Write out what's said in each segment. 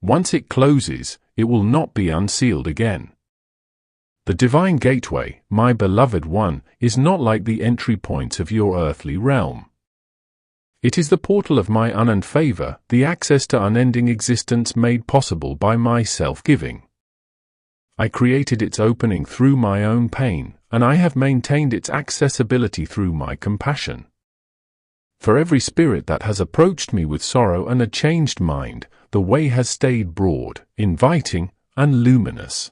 Once it closes, it will not be unsealed again. The divine gateway, my beloved one, is not like the entry points of your earthly realm. It is the portal of my unearned favor, the access to unending existence made possible by my self-giving. I created its opening through my own pain, and I have maintained its accessibility through my compassion. For every spirit that has approached me with sorrow and a changed mind, the way has stayed broad, inviting, and luminous.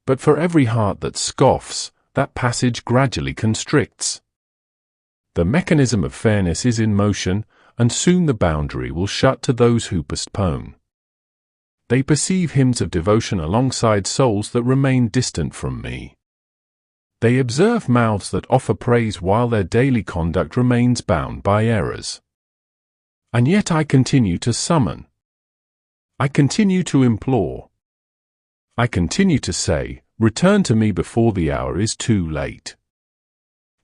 But for every heart that scoffs, that passage gradually constricts. The mechanism of fairness is in motion, and soon the boundary will shut to those who postpone. They perceive hymns of devotion alongside souls that remain distant from me. They observe mouths that offer praise while their daily conduct remains bound by errors. And yet I continue to summon. I continue to implore. I continue to say, return to me before the hour is too late.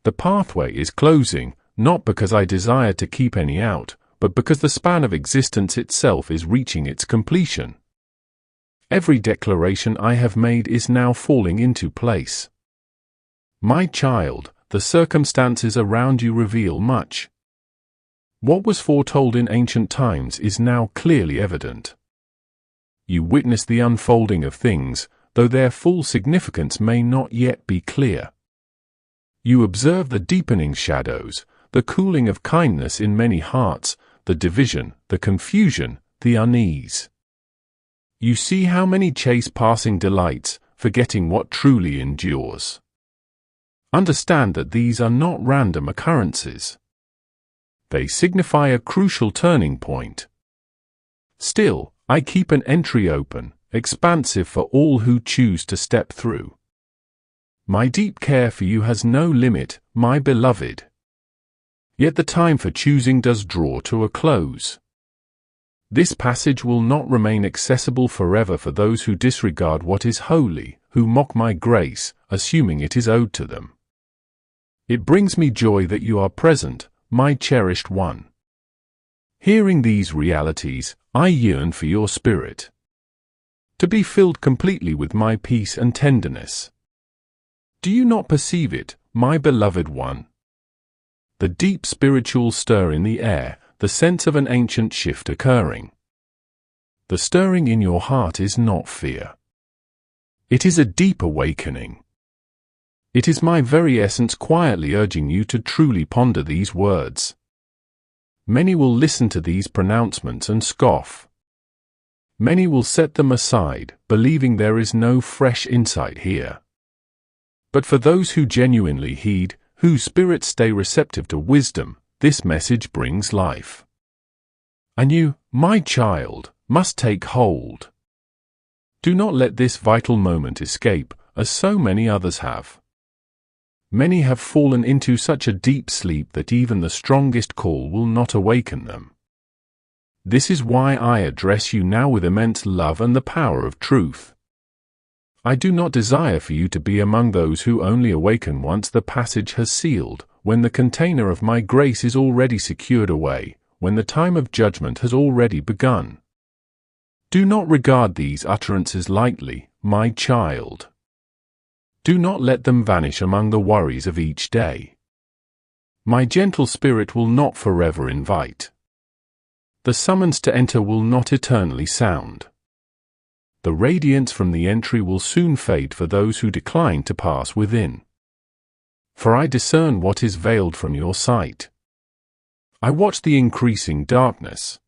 The pathway is closing, not because I desire to keep any out, but because the span of existence itself is reaching its completion. Every declaration I have made is now falling into place. My child, the circumstances around you reveal much. What was foretold in ancient times is now clearly evident. You witness the unfolding of things, though their full significance may not yet be clear. You observe the deepening shadows, the cooling of kindness in many hearts, the division, the confusion, the unease. You see how many chase passing delights, forgetting what truly endures. Understand that these are not random occurrences. They signify a crucial turning point. Still, I keep an entry open, expansive for all who choose to step through. My deep care for you has no limit, my beloved. Yet the time for choosing does draw to a close. This passage will not remain accessible forever for those who disregard what is holy, who mock my grace, assuming it is owed to them. It brings me joy that you are present, my cherished one. Hearing these realities, I yearn for your spirit. To be filled completely with my peace and tenderness. Do you not perceive it, my beloved one? The deep spiritual stir in the air, the sense of an ancient shift occurring. The stirring in your heart is not fear. It is a deep awakening. It is my very essence quietly urging you to truly ponder these words. Many will listen to these pronouncements and scoff. Many will set them aside, believing there is no fresh insight here. But for those who genuinely heed, whose spirits stay receptive to wisdom, this message brings life. And you, my child, must take hold. Do not let this vital moment escape, as so many others have. Many have fallen into such a deep sleep that even the strongest call will not awaken them. This is why I address you now with immense love and the power of truth. I do not desire for you to be among those who only awaken once the passage has sealed, when the container of my grace is already secured away, when the time of judgment has already begun. Do not regard these utterances lightly, my child. Do not let them vanish among the worries of each day. My gentle spirit will not forever invite. The summons to enter will not eternally sound. The radiance from the entry will soon fade for those who decline to pass within. For I discern what is veiled from your sight. I watch the increasing darkness.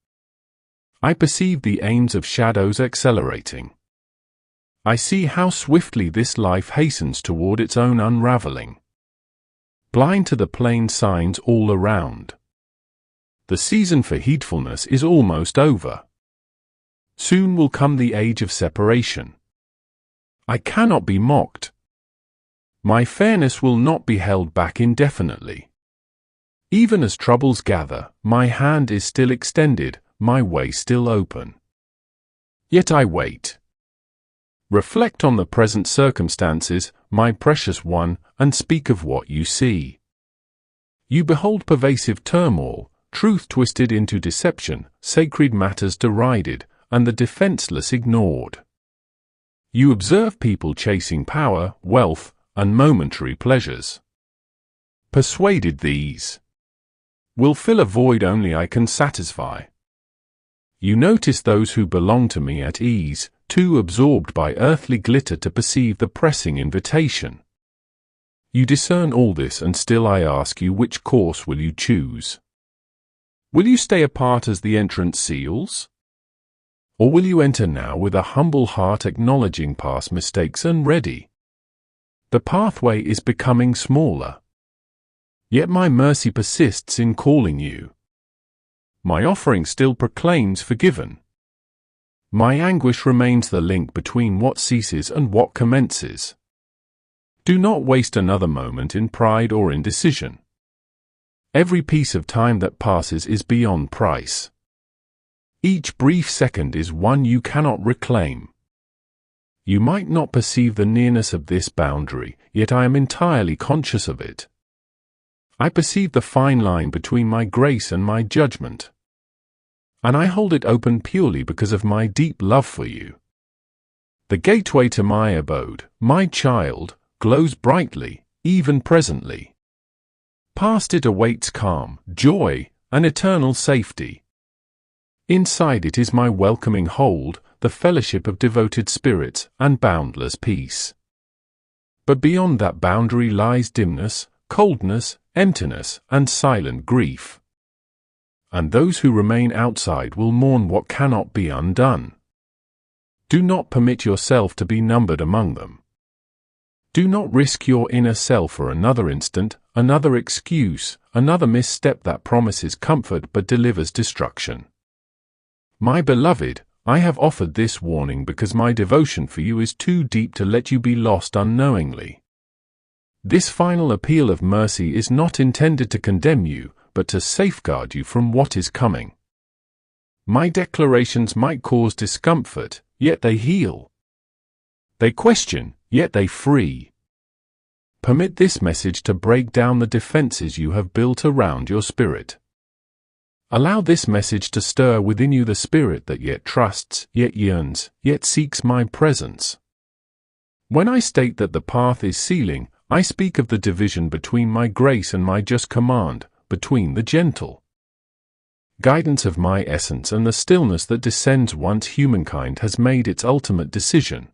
I perceive the aims of shadows accelerating. I see how swiftly this life hastens toward its own unraveling. Blind to the plain signs all around. The season for heedfulness is almost over. Soon will come the age of separation. I cannot be mocked. My fairness will not be held back indefinitely. Even as troubles gather, my hand is still extended, my way still open. Yet I wait. Reflect on the present circumstances, my precious one, and speak of what you see. You behold pervasive turmoil, truth twisted into deception, sacred matters derided, and the defenseless ignored. You observe people chasing power, wealth, and momentary pleasures. Persuaded these will fill a void only I can satisfy. You notice those who belong to me at ease, too absorbed by earthly glitter to perceive the pressing invitation. You discern all this, and still I ask you, which course will you choose? Will you stay apart as the entrance seals? Or will you enter now with a humble heart, acknowledging past mistakes and ready? The pathway is becoming smaller. Yet my mercy persists in calling you. My offering still proclaims forgiven. My anguish remains the link between what ceases and what commences. Do not waste another moment in pride or indecision. Every piece of time that passes is beyond price. Each brief second is one you cannot reclaim. You might not perceive the nearness of this boundary, yet I am entirely conscious of it. I perceive the fine line between my grace and my judgment. And I hold it open purely because of my deep love for you. The gateway to my abode, my child, glows brightly, even presently. Past it awaits calm, joy, and eternal safety. Inside it is my welcoming hold, the fellowship of devoted spirits, and boundless peace. But beyond that boundary lies dimness, coldness, emptiness, and silent grief. And those who remain outside will mourn what cannot be undone. Do not permit yourself to be numbered among them. Do not risk your inner self for another instant, another excuse, another misstep that promises comfort but delivers destruction. My beloved, I have offered this warning because my devotion for you is too deep to let you be lost unknowingly. This final appeal of mercy is not intended to condemn you, but to safeguard you from what is coming. My declarations might cause discomfort, yet they heal. They question, yet they free. Permit this message to break down the defenses you have built around your spirit. Allow this message to stir within you the spirit that yet trusts, yet yearns, yet seeks my presence. When I state that the path is sealing, I speak of the division between my grace and my just command, between the gentle guidance of my essence and the stillness that descends once humankind has made its ultimate decision.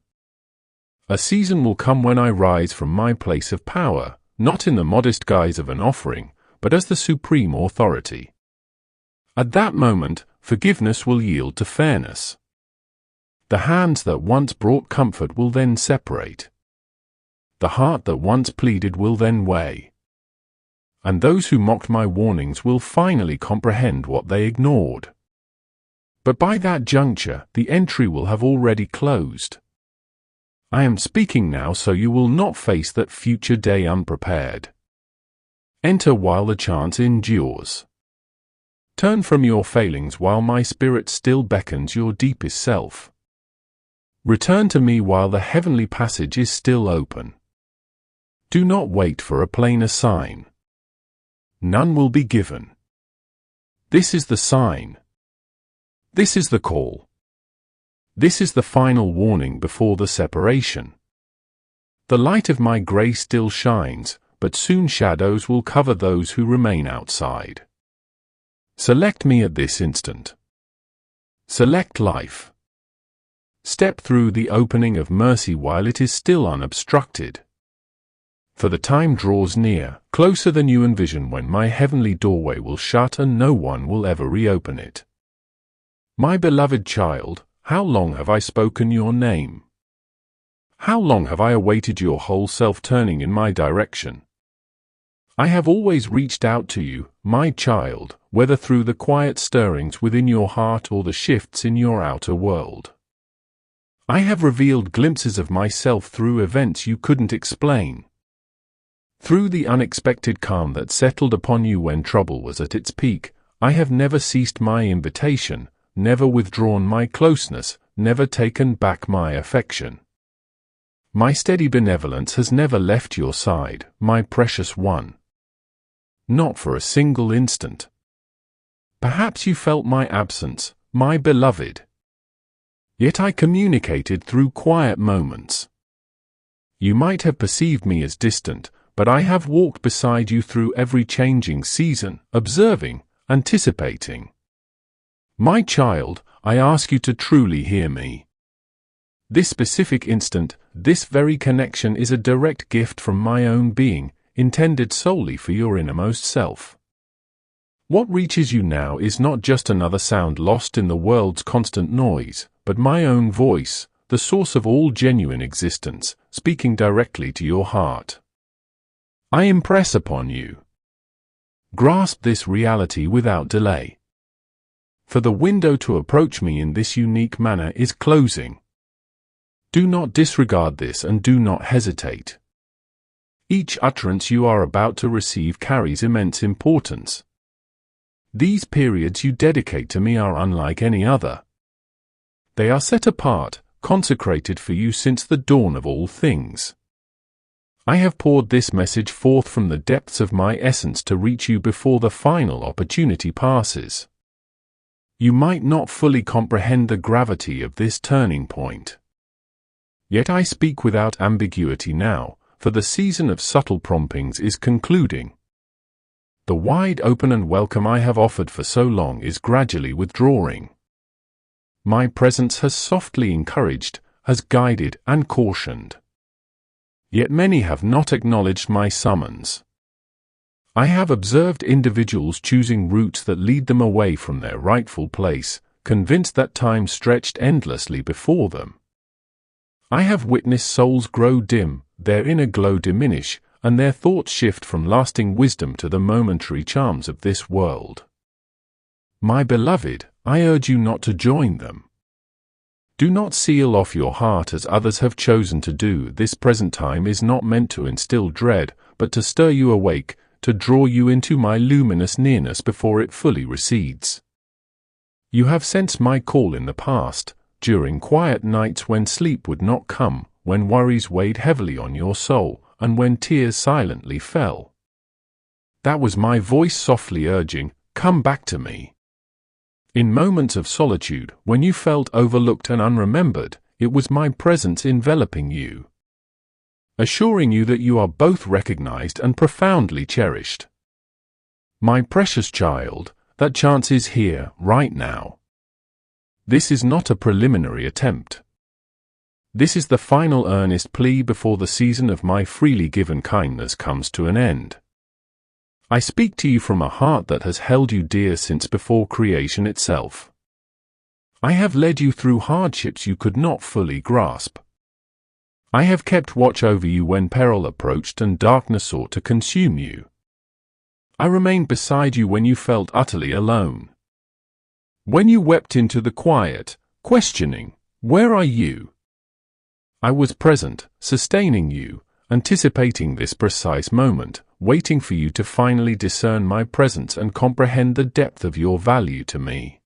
A season will come when I rise from my place of power, not in the modest guise of an offering, but as the supreme authority. At that moment, forgiveness will yield to fairness. The hands that once brought comfort will then separate. The heart that once pleaded will then weigh. And those who mocked my warnings will finally comprehend what they ignored. But by that juncture, the entry will have already closed. I am speaking now so you will not face that future day unprepared. Enter while the chance endures. Turn from your failings while my spirit still beckons your deepest self. Return to me while the heavenly passage is still open. Do not wait for a plainer sign. None will be given. This is the sign. This is the call. This is the final warning before the separation. The light of my grace still shines, but soon shadows will cover those who remain outside. Select me at this instant. Select life. Step through the opening of mercy while it is still unobstructed. For the time draws near, closer than you envision, when my heavenly doorway will shut and no one will ever reopen it. My beloved child, how long have I spoken your name? How long have I awaited your whole self turning in my direction? I have always reached out to you, my child, whether through the quiet stirrings within your heart or the shifts in your outer world. I have revealed glimpses of myself through events you couldn't explain. Through the unexpected calm that settled upon you when trouble was at its peak, I have never ceased my invitation, never withdrawn my closeness, never taken back my affection. My steady benevolence has never left your side, my precious one. Not for a single instant. Perhaps you felt my absence, my beloved. Yet I communicated through quiet moments. You might have perceived me as distant, but I have walked beside you through every changing season, observing, anticipating. My child, I ask you to truly hear me. This specific instant, this very connection is a direct gift from my own being, intended solely for your innermost self. What reaches you now is not just another sound lost in the world's constant noise, but my own voice, the source of all genuine existence, speaking directly to your heart. I impress upon you. Grasp this reality without delay. For the window to approach me in this unique manner is closing. Do not disregard this and do not hesitate. Each utterance you are about to receive carries immense importance. These periods you dedicate to me are unlike any other. They are set apart, consecrated for you since the dawn of all things. I have poured this message forth from the depths of my essence to reach you before the final opportunity passes. You might not fully comprehend the gravity of this turning point. Yet I speak without ambiguity now, for the season of subtle promptings is concluding. The wide open and welcome I have offered for so long is gradually withdrawing. My presence has softly encouraged, has guided and cautioned. Yet many have not acknowledged my summons. I have observed individuals choosing routes that lead them away from their rightful place, convinced that time stretched endlessly before them. I have witnessed souls grow dim, their inner glow diminish, and their thoughts shift from lasting wisdom to the momentary charms of this world. My beloved, I urge you not to join them. Do not seal off your heart as others have chosen to do. This present time is not meant to instill dread, but to stir you awake, to draw you into my luminous nearness before it fully recedes. You have sensed my call in the past, during quiet nights when sleep would not come, when worries weighed heavily on your soul, and when tears silently fell. That was my voice softly urging, "Come back to me." In moments of solitude, when you felt overlooked and unremembered, it was my presence enveloping you, assuring you that you are both recognized and profoundly cherished. My precious child, that chance is here, right now. This is not a preliminary attempt. This is the final earnest plea before the season of my freely given kindness comes to an end. I speak to you from a heart that has held you dear since before creation itself. I have led you through hardships you could not fully grasp. I have kept watch over you when peril approached and darkness sought to consume you. I remained beside you when you felt utterly alone. When you wept into the quiet, questioning, "Where are you?" I was present, sustaining you, anticipating this precise moment, waiting for you to finally discern my presence and comprehend the depth of your value to me.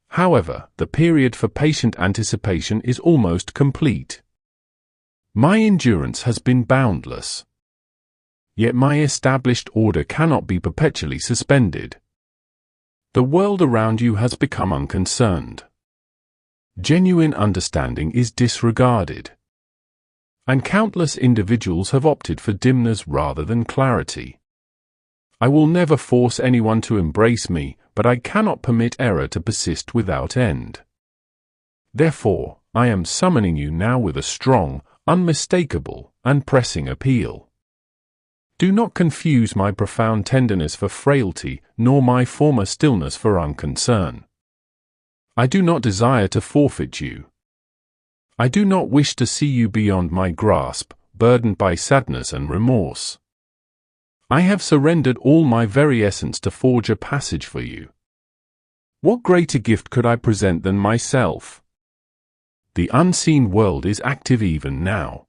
However, the period for patient anticipation is almost complete. My endurance has been boundless. Yet my established order cannot be perpetually suspended. The world around you has become unconcerned. Genuine understanding is disregarded. And countless individuals have opted for dimness rather than clarity. I will never force anyone to embrace me, but I cannot permit error to persist without end. Therefore, I am summoning you now with a strong, unmistakable, and pressing appeal. Do not confuse my profound tenderness for frailty, nor my former stillness for unconcern. I do not desire to forfeit you. I do not wish to see you beyond my grasp, burdened by sadness and remorse. I have surrendered all my very essence to forge a passage for you. What greater gift could I present than myself? The unseen world is active even now.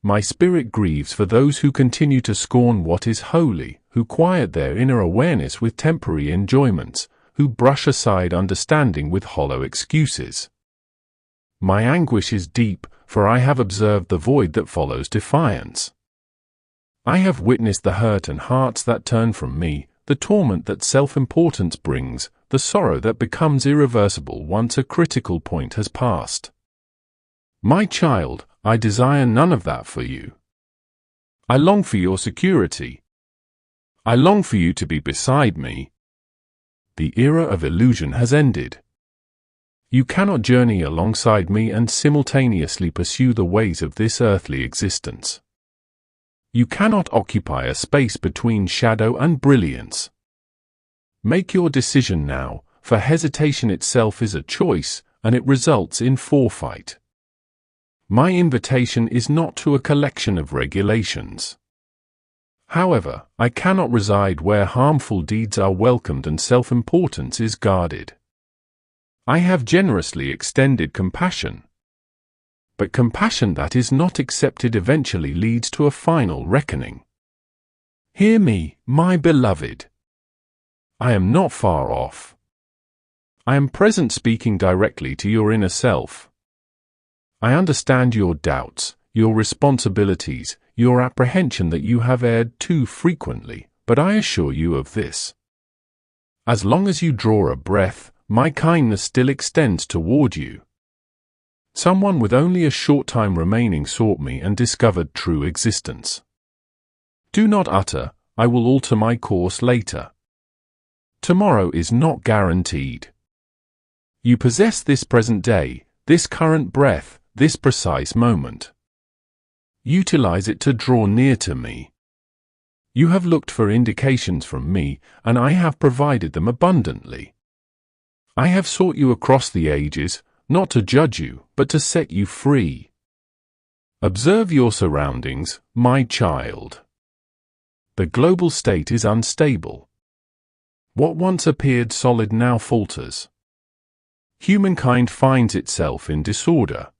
My spirit grieves for those who continue to scorn what is holy, who quiet their inner awareness with temporary enjoyments, who brush aside understanding with hollow excuses. My anguish is deep, for I have observed the void that follows defiance. I have witnessed the hurt and hearts that turn from me, the torment that self-importance brings, the sorrow that becomes irreversible once a critical point has passed. My child, I desire none of that for you. I long for your security. I long for you to be beside me. The era of illusion has ended. You cannot journey alongside me and simultaneously pursue the ways of this earthly existence. You cannot occupy a space between shadow and brilliance. Make your decision now, for hesitation itself is a choice, and it results in forfeit. My invitation is not to a collection of regulations. However, I cannot reside where harmful deeds are welcomed and self-importance is guarded. I have generously extended compassion. But compassion that is not accepted eventually leads to a final reckoning. Hear me, my beloved. I am not far off. I am present, speaking directly to your inner self. I understand your doubts, your responsibilities, your apprehension that you have erred too frequently, but I assure you of this. As long as you draw a breath, my kindness still extends toward you. Someone with only a short time remaining sought me and discovered true existence. Do not utter, I will alter my course later. Tomorrow is not guaranteed. You possess this present day, this current breath, this precise moment. Utilize it to draw near to me. You have looked for indications from me, and I have provided them abundantly. I have sought you across the ages, not to judge you, but to set you free. Observe your surroundings, my child. The global state is unstable. What once appeared solid now falters. Humankind finds itself in disorder.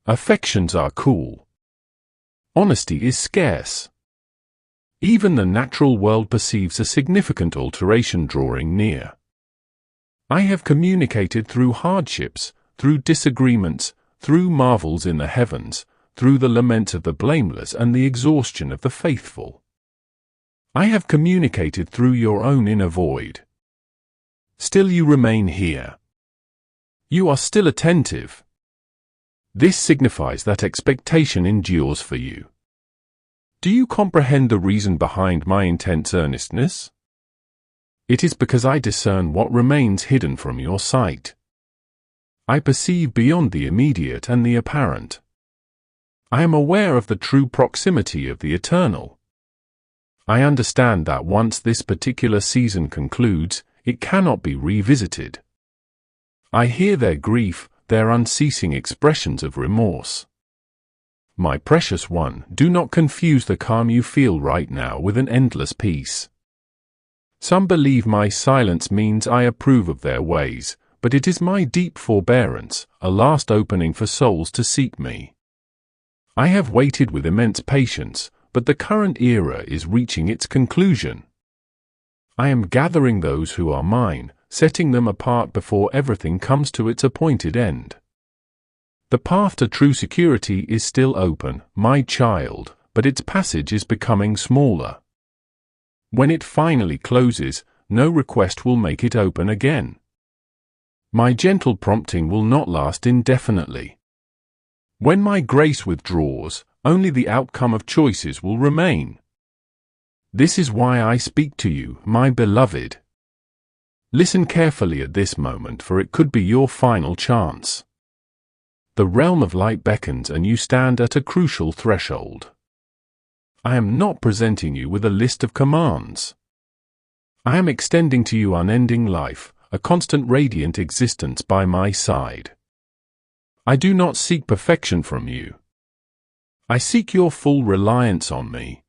Affections are cool. Honesty is scarce. Even the natural world perceives a significant alteration drawing near. I have communicated through hardships, through disagreements, through marvels in the heavens, through the lament of the blameless and the exhaustion of the faithful. I have communicated through your own inner void. Still you remain here. You are still attentive. This signifies that expectation endures for you. Do you comprehend the reason behind my intense earnestness? It is because I discern what remains hidden from your sight. I perceive beyond the immediate and the apparent. I am aware of the true proximity of the eternal. I understand that once this particular season concludes, it cannot be revisited. I hear their grief, their unceasing expressions of remorse. My precious one, do not confuse the calm you feel right now with an endless peace. Some believe my silence means I approve of their ways, but it is my deep forbearance, a last opening for souls to seek me. I have waited with immense patience, but the current era is reaching its conclusion. I am gathering those who are mine, setting them apart before everything comes to its appointed end. The path to true security is still open, my child, but its passage is becoming smaller. When it finally closes, no request will make it open again. My gentle prompting will not last indefinitely. When my grace withdraws, only the outcome of choices will remain. This is why I speak to you, my beloved. Listen carefully at this moment, for it could be your final chance. The realm of light beckons and you stand at a crucial threshold. I am not presenting you with a list of commands. I am extending to you unending life, a constant radiant existence by my side. I do not seek perfection from you. I seek your full reliance on me.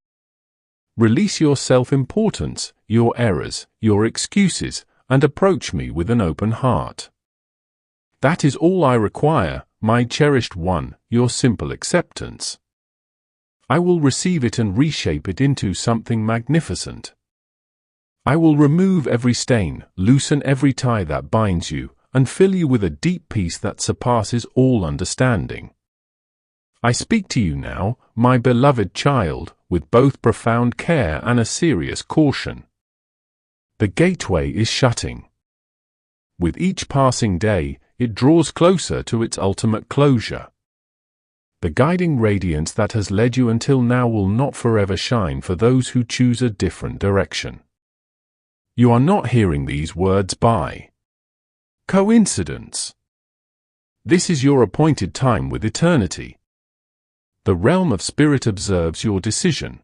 Release your self-importance, your errors, your excuses, and approach me with an open heart. That is all I require, my cherished one, your simple acceptance. I will receive it and reshape it into something magnificent. I will remove every stain, loosen every tie that binds you, and fill you with a deep peace that surpasses all understanding. I speak to you now, my beloved child, with both profound care and a serious caution. The gateway is shutting. With each passing day, it draws closer to its ultimate closure. The guiding radiance that has led you until now will not forever shine for those who choose a different direction. You are not hearing these words by coincidence. This is your appointed time with eternity. The realm of spirit observes your decision.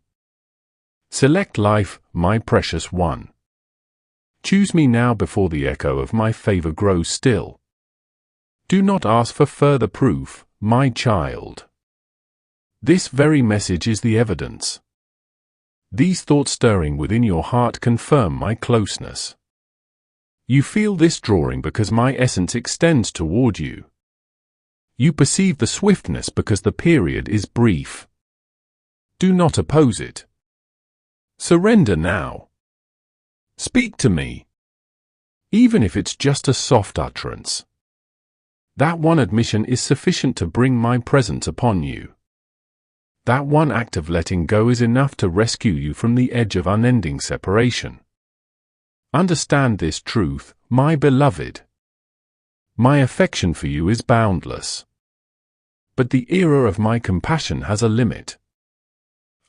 Select life, my precious one. Choose me now before the echo of my favor grows still. Do not ask for further proof, my child. This very message is the evidence. These thoughts stirring within your heart confirm my closeness. You feel this drawing because my essence extends toward you. You perceive the swiftness because the period is brief. Do not oppose it. Surrender now. Speak to me. Even if it's just a soft utterance. That one admission is sufficient to bring my presence upon you. That one act of letting go is enough to rescue you from the edge of unending separation. Understand this truth, my beloved. My affection for you is boundless. But the era of my compassion has a limit.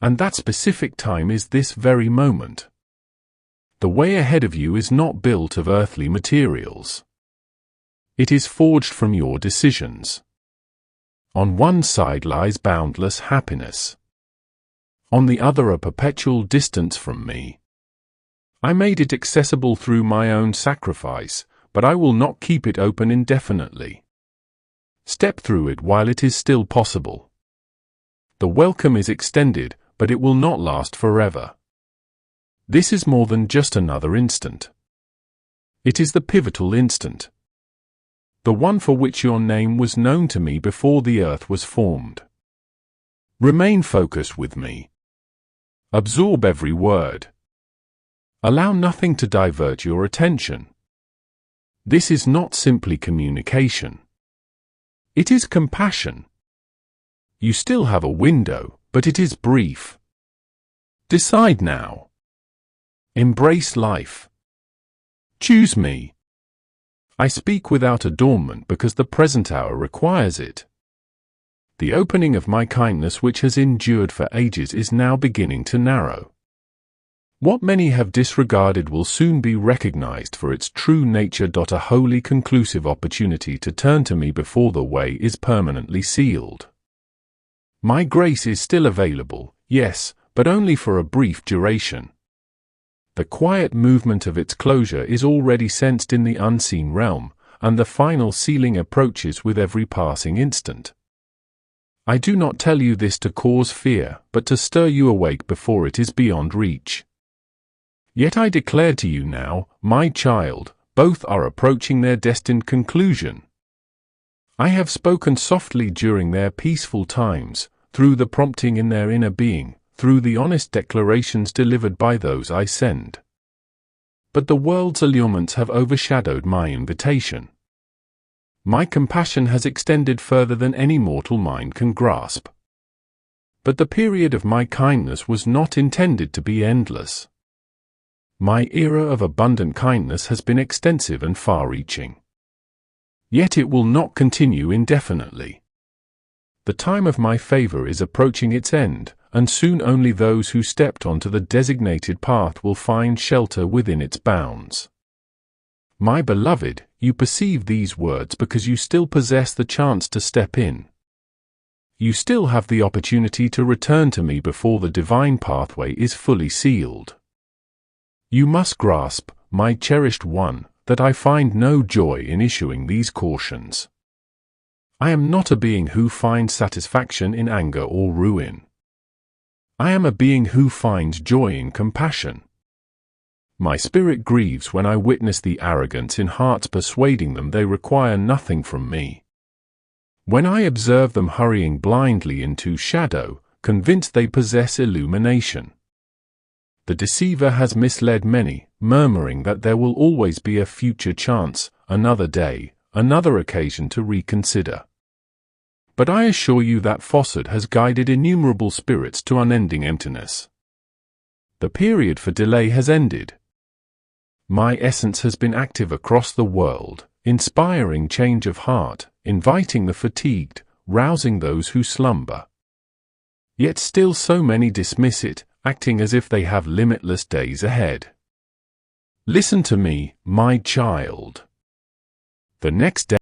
And that specific time is this very moment. The way ahead of you is not built of earthly materials. It is forged from your decisions. On one side lies boundless happiness. On the other a perpetual distance from me. I made it accessible through my own sacrifice, but I will not keep it open indefinitely. Step through it while it is still possible. The welcome is extended, but it will not last forever. This is more than just another instant. It is the pivotal instant. The one for which your name was known to me before the earth was formed. Remain focused with me. Absorb every word. Allow nothing to divert your attention. This is not simply communication. It is compassion. You still have a window, but it is brief. Decide now. Embrace life. Choose me. I speak without adornment because the present hour requires it. The opening of my kindness which has endured for ages is now beginning to narrow. What many have disregarded will soon be recognized for its true nature. A wholly conclusive opportunity to turn to me before the way is permanently sealed. My grace is still available, yes, but only for a brief duration. The quiet movement of its closure is already sensed in the unseen realm, and the final sealing approaches with every passing instant. I do not tell you this to cause fear, but to stir you awake before it is beyond reach. Yet I declare to you now, my child, both are approaching their destined conclusion. I have spoken softly during their peaceful times, through the prompting in their inner being, through the honest declarations delivered by those I send. But the world's allurements have overshadowed my invitation. My compassion has extended further than any mortal mind can grasp. But the period of my kindness was not intended to be endless. My era of abundant kindness has been extensive and far-reaching. Yet it will not continue indefinitely. The time of my favor is approaching its end, and soon only those who stepped onto the designated path will find shelter within its bounds. My beloved, you perceive these words because you still possess the chance to step in. You still have the opportunity to return to me before the divine pathway is fully sealed. You must grasp, my cherished one, that I find no joy in issuing these cautions. I am not a being who finds satisfaction in anger or ruin. I am a being who finds joy in compassion. My spirit grieves when I witness the arrogance in hearts persuading them they require nothing from me. When I observe them hurrying blindly into shadow, convinced they possess illumination. The deceiver has misled many, murmuring that there will always be a future chance, another day, another occasion to reconsider. But I assure you that falsehood has guided innumerable spirits to unending emptiness. The period for delay has ended. my essence has been active across the world, inspiring change of heart, inviting the fatigued, rousing those who slumber. Yet still so many dismiss it, acting as if they have limitless days ahead. Listen to me, my child. The next day